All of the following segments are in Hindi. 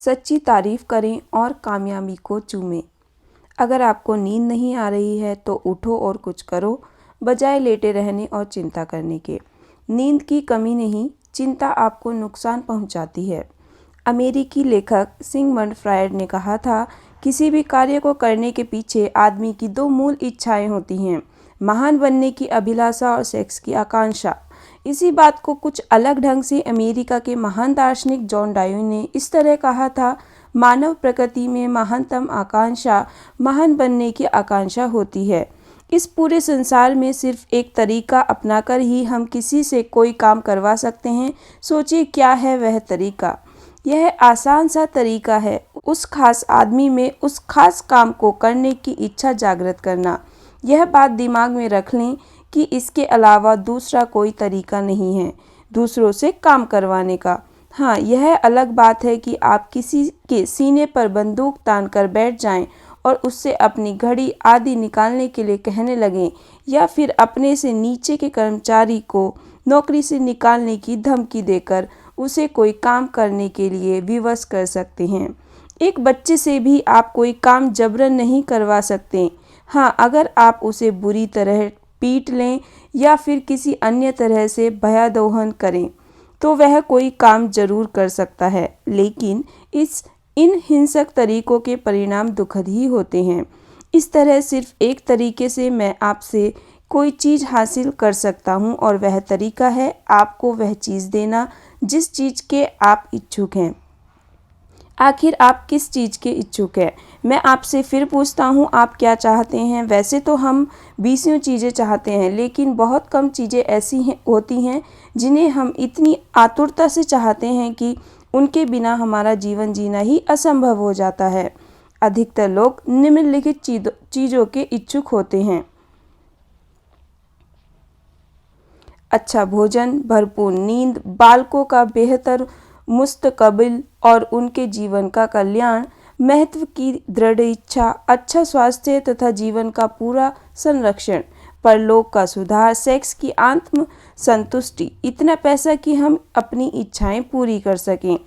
सच्ची तारीफ करें और कामयाबी को चूमें। अगर आपको नींद नहीं आ रही है तो उठो और कुछ करो, बजाय लेटे रहने और चिंता करने के। नींद की कमी नहीं, चिंता आपको नुकसान पहुंचाती है। अमेरिकी लेखक सिगमंड फ्रायड ने कहा था, किसी भी कार्य को करने के पीछे आदमी की दो मूल इच्छाएं होती हैं, महान बनने की अभिलाषा और सेक्स की आकांक्षा। इसी बात को कुछ अलग ढंग से अमेरिका के महान दार्शनिक जॉन डायून ने इस तरह कहा था, मानव प्रकृति में महानतम आकांक्षा महान बनने की आकांक्षा होती है। इस पूरे संसार में सिर्फ एक तरीका अपनाकर ही हम किसी से कोई काम करवा सकते हैं। सोचिए क्या है वह तरीका। यह आसान सा तरीका है, उस खास आदमी में उस खास काम को करने की इच्छा जागृत करना। यह बात दिमाग में रख लें कि इसके अलावा दूसरा कोई तरीका नहीं है दूसरों से काम करवाने का। हाँ, यह अलग बात है कि आप किसी के सीने पर बंदूक तान कर बैठ जाएं और उससे अपनी घड़ी आदि निकालने के लिए कहने लगें, या फिर अपने से नीचे के कर्मचारी को नौकरी से निकालने की धमकी देकर उसे कोई काम करने के लिए विवश कर सकते हैं। एक बच्चे से भी आप कोई काम जबरन नहीं करवा सकते। हाँ, अगर आप उसे बुरी तरह पीट लें या फिर किसी अन्य तरह से भयादोहन करें तो वह कोई काम जरूर कर सकता है, लेकिन इन हिंसक तरीकों के परिणाम दुखद ही होते हैं। इस तरह सिर्फ एक तरीके से मैं आपसे कोई चीज़ हासिल कर सकता हूँ, और वह तरीका है आपको वह चीज़ देना जिस चीज़ के आप इच्छुक हैं। आखिर आप किस चीज़ के इच्छुक हैं? मैं आपसे फिर पूछता हूँ, आप क्या चाहते हैं? वैसे तो हम बीसियों चीज़ें चाहते हैं, लेकिन बहुत कम चीज़ें ऐसी होती हैं जिन्हें हम इतनी आतुरता से चाहते हैं कि उनके बिना हमारा जीवन जीना ही असंभव हो जाता है। अधिकतर लोग निम्नलिखित चीज़ों के इच्छुक होते हैं: अच्छा भोजन, भरपूर नींद, बालकों का बेहतर मुस्तकबिल और उनके जीवन का कल्याण, महत्व की दृढ़ इच्छा, अच्छा स्वास्थ्य तथा जीवन का पूरा संरक्षण, परलोक का सुधार, सेक्स की आत्म संतुष्टि, इतना पैसा कि हम अपनी इच्छाएं पूरी कर सकें।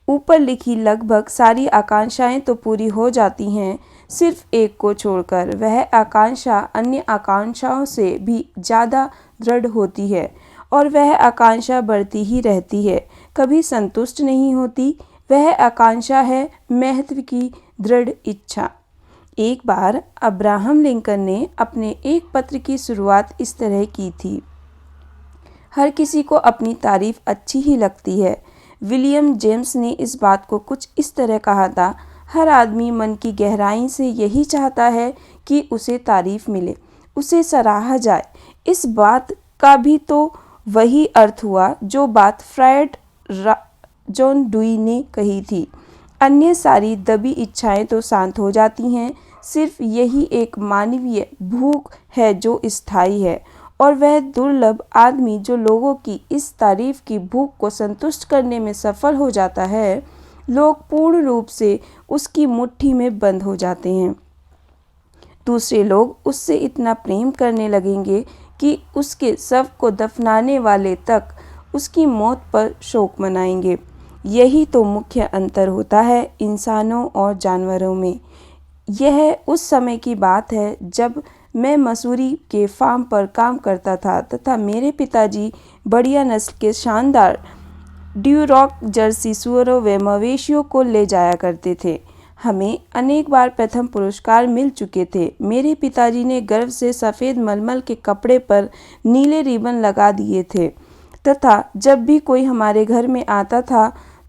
ऊपर लिखी लगभग सारी आकांक्षाएं तो पूरी हो जाती हैं, सिर्फ एक को छोड़कर। वह आकांक्षा अन्य आकांक्षाओं से भी ज़्यादा दृढ़ होती है और वह आकांक्षा बढ़ती ही रहती है, कभी संतुष्ट नहीं होती। वह आकांक्षा है महत्व की दृढ़ इच्छा। एक बार अब्राहम लिंकन ने अपने एक पत्र की शुरुआत इस तरह की थी: हर किसी को अपनी तारीफ अच्छी ही लगती है। विलियम जेम्स ने इस बात को कुछ इस तरह कहा था: हर आदमी मन की गहराई से यही चाहता है कि उसे तारीफ मिले, उसे सराहा जाए। इस बात का भी तो वही अर्थ हुआ जो बात फ्रायड जॉन डुई ने कही थी। अन्य सारी दबी इच्छाएं तो शांत हो जाती हैं, सिर्फ यही एक मानवीय भूख है जो स्थायी है, और वह दुर्लभ आदमी जो लोगों की इस तारीफ की भूख को संतुष्ट करने में सफल हो जाता है, लोग पूर्ण रूप से उसकी मुट्ठी में बंद हो जाते हैं। दूसरे लोग उससे इतना प्रेम करने लगेंगे कि उसके शव को दफनाने वाले तक उसकी मौत पर शोक मनाएंगे। यही तो मुख्य अंतर होता है इंसानों और जानवरों में। यह उस समय की बात है जब मैं मसूरी के फार्म पर काम करता था तथा मेरे पिताजी बढ़िया नस्ल के शानदार ड्यूरॉक जर्सी सुअरों व मवेशियों को ले जाया करते थे। हमें अनेक बार प्रथम पुरस्कार मिल चुके थे। मेरे पिताजी ने गर्व से सफ़ेद मलमल के कपड़े पर नीले रिबन लगा दिए थे तथा जब भी कोई हमारे घर में आता था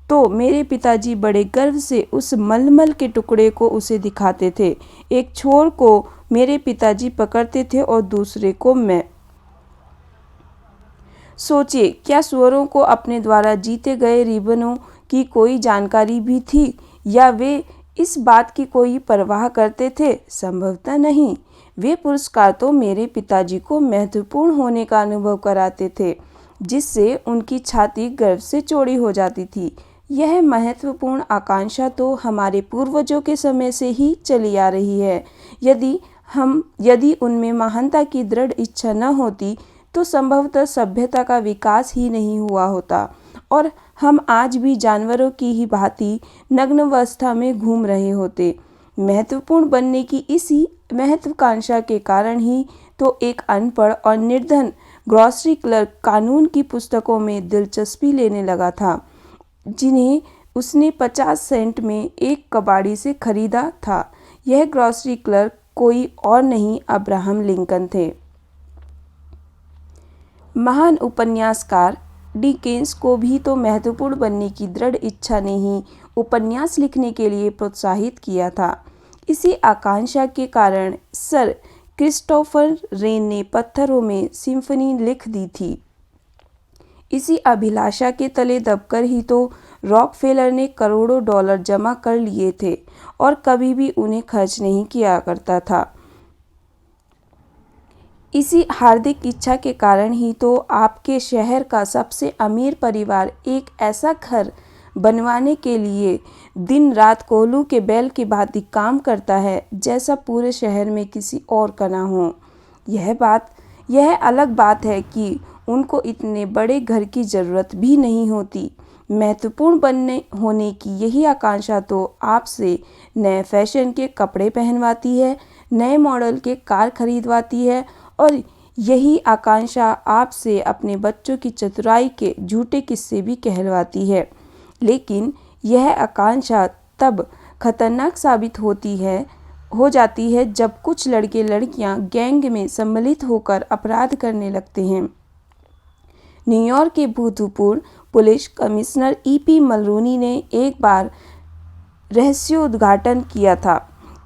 तो मेरे पिताजी बड़े गर्व से उस मलमल के टुकड़े को उसे दिखाते थे। एक छोर को मेरे पिताजी पकड़ते थे और दूसरे को मैं। सोचिए, क्या सुअरों को अपने द्वारा जीते गए रिबनों की कोई जानकारी भी थी, या वे इस बात की कोई परवाह करते थे? संभवतः नहीं। वे पुरस्कार तो मेरे पिताजी को महत्वपूर्ण होने का अनुभव कराते थे, जिससे उनकी छाती गर्व से चौड़ी हो जाती थी। यह महत्वपूर्ण आकांक्षा तो हमारे पूर्वजों के समय से ही चली आ रही है। यदि उनमें महानता की दृढ़ इच्छा न होती तो संभवतः सभ्यता का विकास ही नहीं हुआ होता और हम आज भी जानवरों की ही भांति नग्न अवस्था में घूम रहे होते। महत्वपूर्ण बनने की इसी महत्वाकांक्षा के कारण ही तो एक अनपढ़ और निर्धन ग्रॉसरी क्लर्क कानून की पुस्तकों में दिलचस्पी लेने लगा था, जिन्हें उसने 50 सेंट में एक कबाड़ी से खरीदा था। यह ग्रॉसरी क्लर्क कोई और नहीं, अब्राहम लिंकन थे। महान उपन्यासकार डिकेंस को भी तो महत्वपूर्ण बनने की दृढ़ इच्छा ने ही उपन्यास लिखने के लिए प्रोत्साहित किया था। इसी आकांक्षा के कारण सर क्रिस्टोफर रेन ने पत्थरों में सिम्फनी लिख दी थी। इसी अभिलाषा के तले दबकर ही तो रॉकफेलर ने करोड़ों डॉलर जमा कर लिए थे और कभी भी उन्हें खर्च नहीं किया करता था। इसी हार्दिक इच्छा के कारण ही तो आपके शहर का सबसे अमीर परिवार एक ऐसा घर बनवाने के लिए दिन रात कोल्हू के बैल की भांति काम करता है, जैसा पूरे शहर में किसी और का ना हो। यह अलग बात है कि उनको इतने बड़े घर की ज़रूरत भी नहीं होती। महत्वपूर्ण बनने होने की यही आकांक्षा तो आपसे नए फैशन के कपड़े पहनवाती है, नए मॉडल के कार खरीदवाती है, और यही आकांक्षा आपसे अपने बच्चों की चतुराई के झूठे किस्से भी कहलवाती है। लेकिन यह आकांक्षा तब खतरनाक साबित हो जाती है जब कुछ लड़के लड़कियां गैंग में सम्मिलित होकर अपराध करने लगते हैं। न्यूयॉर्क के भूतपूर्व पुलिस कमिश्नर ईपी मलरोनी ने एक बार रहस्योद्घाटन किया था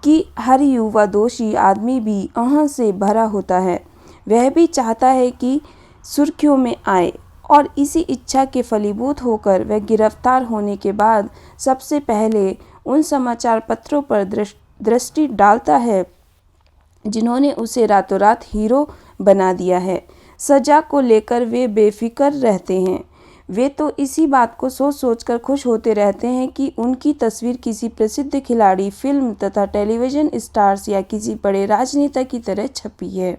कि हर युवा दोषी आदमी भी अहं से भरा होता है। वह भी चाहता है कि सुर्खियों में आए, और इसी इच्छा के फलीभूत होकर वह गिरफ्तार होने के बाद सबसे पहले उन समाचार पत्रों पर दृष्टि डालता है जिन्होंने उसे रातों रात हीरो बना दिया है। सजा को लेकर वे बेफिक्र रहते हैं। वे तो इसी बात को सोच सोचकर खुश होते रहते हैं कि उनकी तस्वीर किसी प्रसिद्ध खिलाड़ी, फिल्म तथा टेलीविज़न स्टार्स या किसी बड़े राजनेता की तरह छपी है।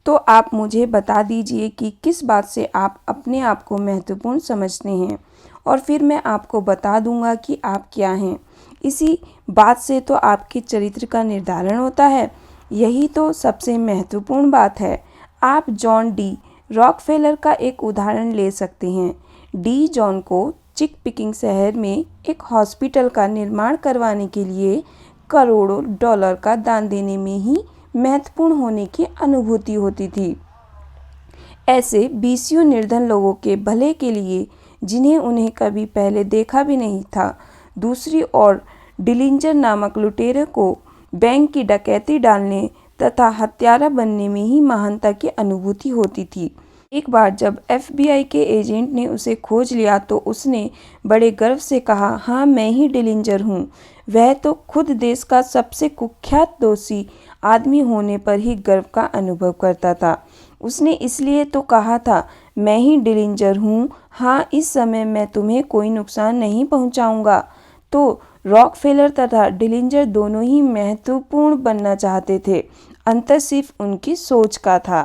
तो आप मुझे बता दीजिए कि किस बात से आप अपने आप को महत्वपूर्ण समझते हैं, और फिर मैं आपको बता दूंगा कि आप क्या हैं। इसी बात से तो आपके चरित्र का निर्धारण होता है। यही तो सबसे महत्वपूर्ण बात है। आप जॉन डी रॉकफेलर का एक उदाहरण ले सकते हैं। डी जॉन को चिक पिकिंग शहर में एक हॉस्पिटल का निर्माण करवाने के लिए करोड़ों डॉलर का दान देने में ही महत्वपूर्ण होने की अनुभूति होती थी। ऐसे बीसियों निर्धन लोगों के भले के लिए, जिन्हें उन्हें कभी पहले देखा भी नहीं था। दूसरी ओर डिलिंजर नामक लुटेरे को बैंक की डकैती डालने तथा हत्यारा बनने में ही महानता की अनुभूति होती थी। एक बार जब FBI के एजेंट ने उसे खोज लिया तो उसने बड़े गर्व से कहा, हाँ, मैं ही डिलिंजर हूँ। वह तो खुद देश का सबसे कुख्यात दोषी आदमी होने पर ही गर्व का अनुभव करता था। उसने इसलिए तो कहा था, मैं ही डिलिंजर हूँ, हाँ, इस समय मैं तुम्हें कोई नुकसान नहीं पहुँचाऊँगा। तो रॉकफेलर तथा डिलिंजर दोनों ही महत्वपूर्ण बनना चाहते थे, अंतर सिर्फ उनकी सोच का था।